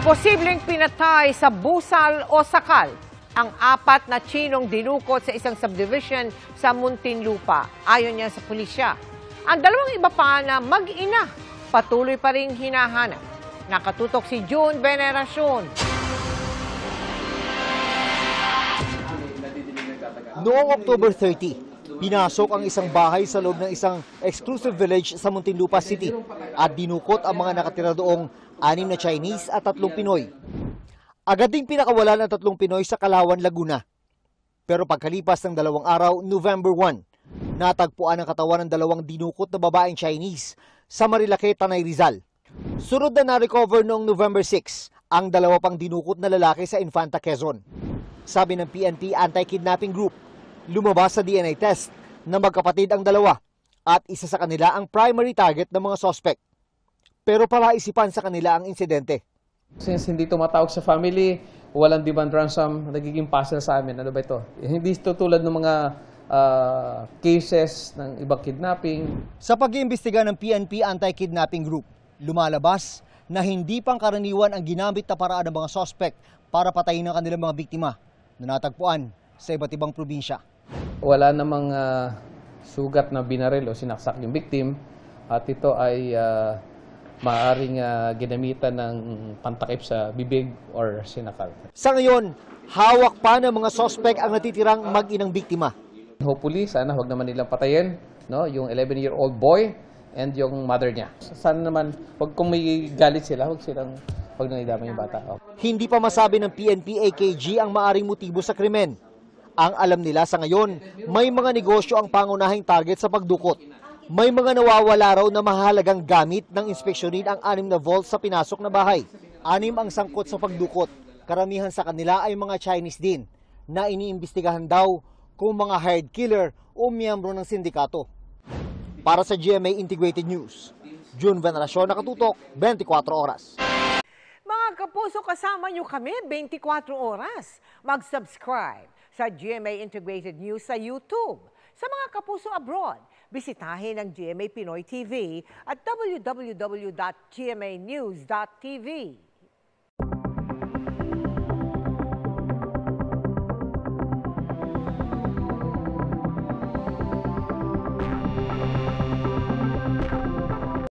Posibleng pinatay sa busal o sakal ang 4 na Chinong dinukot sa isang subdivision sa Muntinlupa, ayon niya sa pulisya. Ang 2 iba pa na mag-ina, patuloy pa ring hinahanap. Nakatutok si June Veneracion. Noong October 30, pinasok ang isang bahay sa loob ng isang exclusive village sa Muntinlupa City at dinukot ang mga nakatira doong 6 na Chinese at 3 Pinoy. Agad ding pinakawalan ang 3 Pinoy sa Kalawan, Laguna. Pero pagkalipas ng 2 araw, November 1, natagpuan ang katawan ng 2 dinukot na babaeng Chinese sa Marilake, Tanay, Rizal. Sunod na na-recover noong November 6 ang 2 pang dinukot na lalaki sa Infanta, Quezon. Sabi ng PNP Anti-Kidnapping Group, lumabas sa DNA test na magkapatid ang 2 at isa sa kanila ang primary target ng mga suspect. Pero palaisipan sa kanila ang insidente. Since hindi tumatawag sa family, walang demand ransom, nagiging puzzle sa amin. Ano ba ito? Hindi ito tulad ng mga cases ng ibang kidnapping. Sa pag-iimbestiga ng PNP Anti-Kidnapping Group, lumalabas na hindi pangkaraniwan ang ginamit na paraan ng mga suspect para patayin ang kanilang mga biktima na natagpuan sa iba't ibang probinsya. Wala namang sugat na binaril o sinaksak yung victim at ito ay maaaring ginamitan ng pantakip sa bibig or sinakal. Sa ngayon, hawak pa ng mga suspect ang natitirang mag-inang biktima. Hopefully, sana huwag naman nilang patayin, no? Yung 11-year-old boy and yung mother niya. Sana naman, kung may galit sila, huwag nang idama yung bata. Hindi pa masabi ng PNP AKG ang maaring motibo sa krimen. Ang alam nila sa ngayon, may mga negosyo ang pangunahing target sa pagdukot. May mga nawawala raw na mahalagang gamit ng inspeksyonin ang 6 na vault sa pinasok na bahay. 6 ang sangkot sa pagdukot. Karamihan sa kanila ay mga Chinese din na iniimbestigahan daw kung mga hired killer o miyembro ng sindikato. Para sa GMA Integrated News, June Veneracion, nakatutok, 24 oras. Mga kapuso, kasama nyo kami 24 oras. Mag-subscribe sa GMA Integrated News sa YouTube. Sa mga kapuso abroad, bisitahin ang GMA Pinoy TV at www.gmanews.tv.